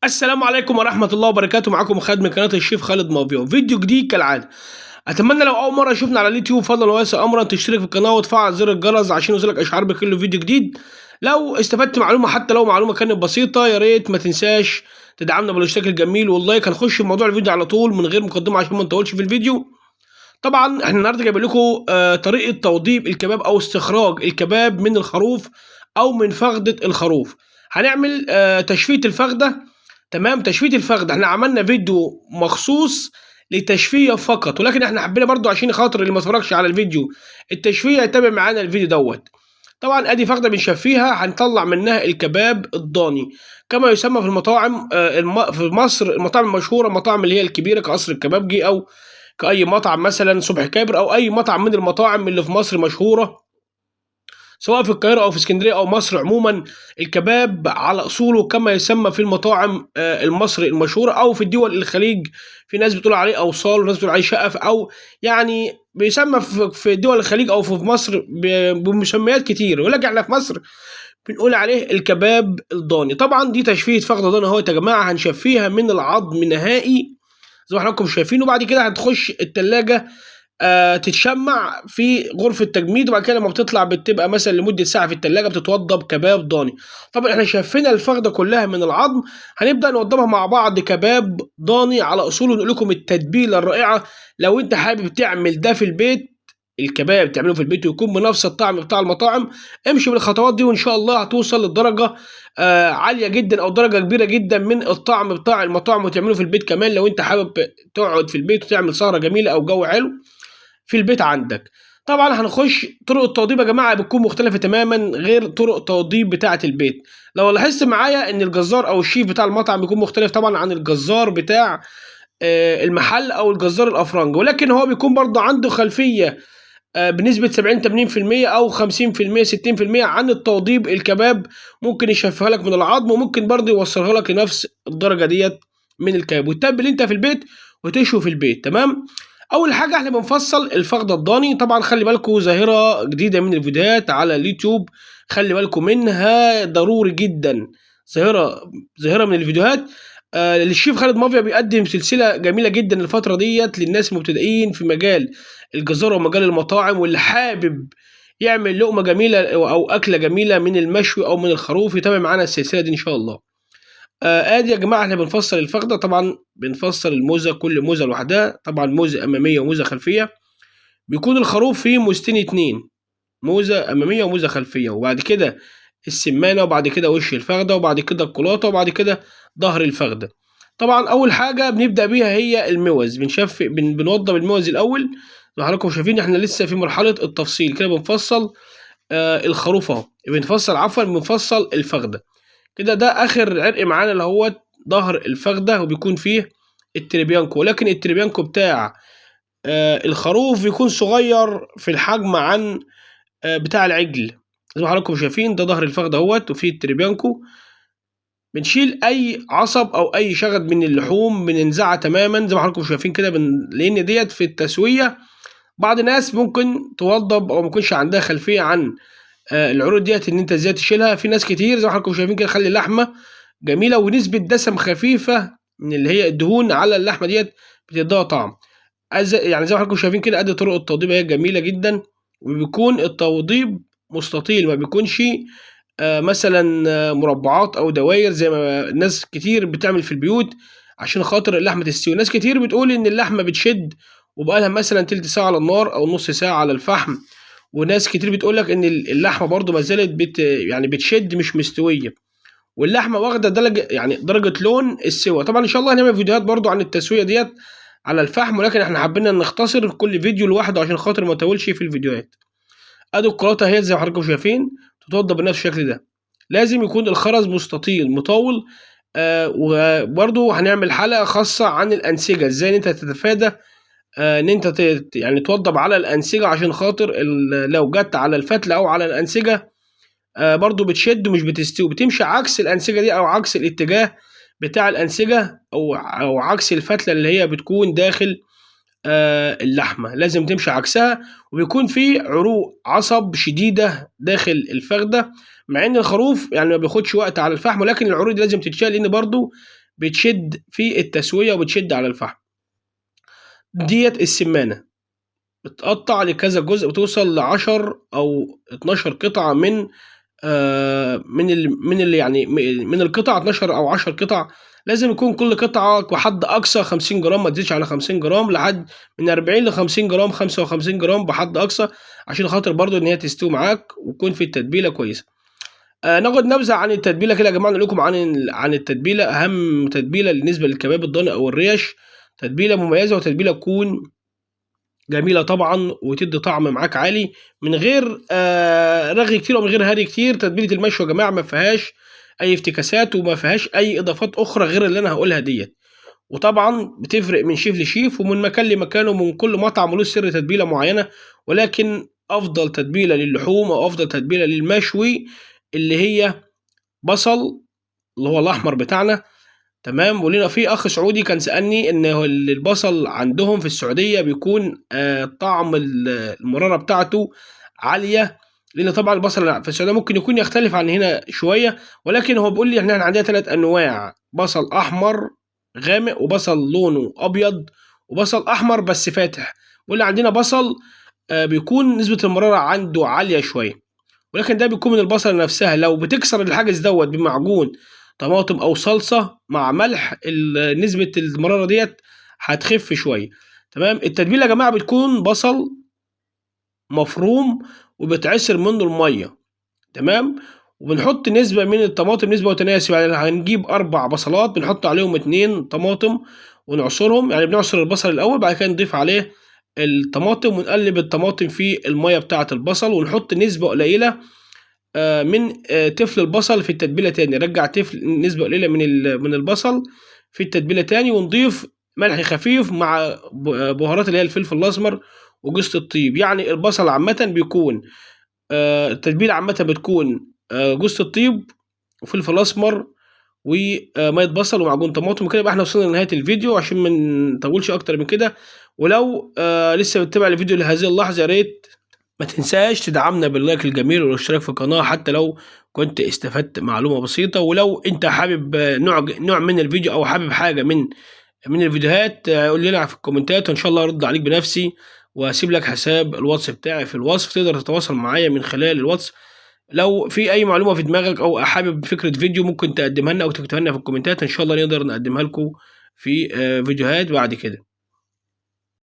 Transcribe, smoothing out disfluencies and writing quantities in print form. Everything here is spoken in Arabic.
السلام عليكم ورحمة الله وبركاته. معاكم خالد من قناة الشيف خالد مافيو، فيديو جديد كالعادة. أتمنى لو أول مرة شفنا على اليوتيوب فضلا ويسر أمرا تشترك في القناة وتفعل زر الجرس عشان يوصلك إشعار بكل فيديو جديد. لو استفدت معلومة حتى لو معلومة كانت بسيطة يا ريت ما تنساش تدعمنا بالاشتراك الجميل واللايك. هنخش في موضوع الفيديو على طول من غير مقدمة عشان ما نطولش في الفيديو. طبعا احنا النهارده جايب لكم طريقة توضيب الكباب أو استخراج الكباب من الخروف أو من فخدة الخروف. هنعمل تشفية الفخدة. تمام، تشفية الفخذ احنا عملنا فيديو مخصوص للتشفية فقط، ولكن احنا حبينا برضو عشان خاطر اللي ما اتفرجش على الفيديو التشفية يتابع معانا الفيديو دوت. طبعا ادي فخدة بنشفيها هنطلع منها الكباب الضاني كما يسمى في المطاعم في مصر، المطاعم المشهورة، المطاعم اللي هي الكبيرة كقصر الكبابجي او كأي مطعم مثلا صبح كابر او اي مطعم من المطاعم اللي في مصر مشهورة سواء في القاهرة أو في اسكندرية أو مصر عموما. الكباب على أصوله كما يسمى في المطاعم المصري المشهورة أو في الدول الخليج. في ناس بتقول عليه أوصال وناس بتقول عليه شقف، أو يعني بيسمى في دول الخليج أو في مصر بمسميات كتير، ولكن احنا في مصر بنقول عليه الكباب الضاني. طبعا دي تشفية فخدة ضاني اهو يا جماعة، هنشفيها من العظم نهائي زي ما حضراتكم شايفين، وبعد كده هتخش التلاجة تتشمع في غرفة تجميد، وبعد كده لما بتطلع بتبقى مثلا لمدة ساعة في التلاجة بتتوضب كباب ضاني. طبعا احنا شفينا الفخدة كلها من العظم، هنبدأ نوضبها مع بعض كباب ضاني على أصوله. نقول لكم التتبيلة الرائعة لو انت حابب تعمل ده في البيت، الكباب تعمله في البيت ويكون بنفس الطعم بتاع المطاعم، امشي بالخطوات دي وان شاء الله هتوصل لدرجة عالية جدا او درجة كبيرة جدا من الطعم بتاع المطاعم، وتعمله في البيت كمان لو انت حابب تقعد في البيت وتعمل سهرة جميلة او جو حلو في البيت عندك. طبعا هنخش طرق التوضيب يا جماعه بتكون مختلفه تماما غير طرق التوضيب بتاعه البيت. لو لاحظت معايا ان الجزار او الشيف بتاع المطعم بيكون مختلف طبعا عن الجزار بتاع المحل او الجزار الافرنج، ولكن هو بيكون برضه عنده خلفيه بنسبه 70 80% او 50% 60% عن التوضيب الكباب. ممكن يشفيها لك من العظم وممكن برضه يوصلها لك لنفس الدرجه ديت من الكباب، وتتبل انت في البيت وتشوي في البيت. تمام. اول حاجه احنا بنفصل الفخده الضاني. طبعا خلي بالكم ظاهره جديده من الفيديوهات على اليوتيوب، خلي بالكم منها ضروري جدا. ظاهره من الفيديوهات. الشيف خالد مافيا بيقدم سلسله جميله جدا الفتره ديت للناس المبتدئين في مجال الجزاره ومجال المطاعم، واللي حابب يعمل لقمه جميله او اكله جميله من المشوي او من الخروف يتابع معانا السلسله دي ان شاء الله. ادي يا جماعه احنا بنفصل الفخده. طبعا بنفصل الموزه، كل موزه لوحدها، طبعا موزه اماميه وموزه خلفيه. بيكون الخروف فيه موزتين اتنين، موزه اماميه وموزه خلفيه، وبعد كده السمانه، وبعد كده وش الفخده، وبعد كده الكلاطه، وبعد كده ظهر الفخده. طبعا اول حاجه بنبدا بيها هي الموز. بنوضب الموز الاول زي ما حضراتكم شايفين. احنا لسه في مرحله التفصيل كده، بنفصل الخروف اهو، بنفصل الفخده كده. ده اخر عرق معانا اللي هو ظهر الفخده، وبيكون فيه التريبيانكو، ولكن التريبيانكو بتاع الخروف بيكون صغير في الحجم عن بتاع العجل. زي ما حضراتكم شايفين ده ظهر الفخده اهوت وفيه التريبيانكو. بنشيل اي عصب او اي شغد من اللحوم، بننزعها تماما زي ما حضراتكم شايفين كده، لان ديت في التسويه بعض الناس ممكن توضب او ما يكونش عندها خلفيه عن العروق ديت ان انت ازاي تشيلها. في ناس كتير زي ما حضراتكم شايفين كده خلي اللحمه جميله ونسبه دسم خفيفه من اللي هي الدهون على اللحمه ديت بتديها طعم. يعني زي ما حضراتكم شايفين كده ادي طرق التوضيب هي جميله جدا، وبيكون التوضيب مستطيل ما بيكونش مثلا مربعات او دواير زي ما ناس كتير بتعمل في البيوت عشان خاطر اللحمه تستوي. ناس كتير بتقول ان اللحمه بتشد وبقالها مثلا تلت ساعه على النار او نص ساعه على الفحم، وناس كتير بتقول لك ان اللحمه برضو ما زالت يعني بتشد مش مستويه، واللحمه واخده درجه لون السوا. طبعا ان شاء الله هنعمل فيديوهات برضو عن التسويه ديت على الفحم، ولكن احنا حابين نختصر كل فيديو لوحده عشان خاطر ما اطولش في الفيديوهات. ادي الكلاطه اهي زي ما حضراتكم شايفين تتوضب بنفس الشكل ده. لازم يكون الخرز مستطيل مطول. وبرضو هنعمل حلقه خاصه عن الانسجه، ازاي انت تتفادى ان انت يعني توضب على الانسجه عشان خاطر لو جت على الفتله او على الانسجه برضو بتشد ومش بتستوي، بتمشي عكس الانسجه دي او عكس الاتجاه بتاع الانسجه او عكس الفتله اللي هي بتكون داخل اللحمه، لازم تمشي عكسها. وبيكون في عروق عصب شديده داخل الفخده، مع ان الخروف يعني ما بياخدش وقت على الفحم، ولكن العروق دي لازم تتشال لان برضو بتشد في التسوية وبتشد على الفحم. ديت السمانة بتقطع لكذا جزء، بتوصل ل10 أو 12 قطعة من اللي يعني من القطع 12 أو 10 قطع. لازم يكون كل قطعة بحد أقصى 50 جرام، ما تزيدش على 50 جرام، لحد من 40 ل 50 جرام، 55 جرام بحد أقصى، عشان خاطر برضو إن هي تستوي معاك وتكون في التتبيلة كويسة. ناخد نبذة عن التتبيلة كده يا جماعة، نقول لكم عن التتبيلة. أهم تتبيلة بالنسبة للكباب الضاني أو الريش، تتبيلة مميزة وتتبيلة تكون جميلة طبعا وتدي طعم معاك عالي، من غير رغي كتير ومن غير هري كتير. تتبيلة المشوي يا جماعة ما فيهاش أي افتكاسات وما فيهاش أي إضافات أخرى غير اللي أنا هقولها ديت. وطبعا بتفرق من شيف لشيف ومن مكان لمكان، ومن كل مطعم له سر تتبيلة معينة. ولكن أفضل تتبيلة للحوم أو أفضل تتبيلة للمشوي اللي هي بصل، اللي هو الأحمر بتاعنا. تمام. ولنا في اخ سعودي كان سالني ان البصل عندهم في السعوديه بيكون طعم المراره بتاعته عاليه، لان طبعا البصل في السعوديه ممكن يكون يختلف عن هنا شويه. ولكن هو بيقول لي احنا عندنا 3 انواع: بصل احمر غامق، وبصل لونه ابيض، وبصل احمر بس فاتح. بيقول لي عندنا بصل بيكون نسبه المراره عنده عاليه شويه، ولكن ده بيكون من البصله نفسها. لو بتكسر الحاجز دوت بمعجون طماطم او صلصه مع ملح، نسبه المراره ديت هتخف شويه. تمام. التتبيله يا جماعه بتكون بصل مفروم وبتعصر منه الميه. تمام. وبنحط نسبه من الطماطم، نسبه وتناسب، يعني هنجيب 4 بصلات بنحط عليهم 2 طماطم ونعصرهم. يعني بنعصر البصل الاول، بعد كده نضيف عليه الطماطم ونقلب الطماطم في الميه بتاعه البصل، ونحط نسبه قليله من تفل البصل في التتبيله تاني. رجع تفل نسبه قليله من البصل في التتبيله تاني، ونضيف ملح خفيف مع بهارات اللي هي الفلفل الاسمر وجوز الطيب. يعني البصل عامه بيكون التتبيله عامه بتكون جوز الطيب وفلفل اسمر وميه بصل ومعجون طماطم وكده. يبقى احنا وصلنا لنهايه الفيديو عشان ما نطولش اكتر من كده. ولو لسه بتتابع الفيديو لهذه اللحظه، يا ريت ما تنساش تدعمنا باللايك الجميل والاشتراك في القناة، حتى لو كنت استفدت معلومة بسيطة. ولو انت حابب نوع من الفيديو او حابب حاجة من الفيديوهات، قول لنا في الكومنتات وان شاء الله ارد عليك بنفسي، واسيب لك حساب الواتس بتاعي في الوصف، تقدر تتواصل معايا من خلال الواتس. لو في اي معلومة في دماغك او حابب فكرة فيديو ممكن تقدمها لنا او تكتبها لنا في الكومنتات، ان شاء الله نقدر نقدمها لكم في فيديوهات بعد كده.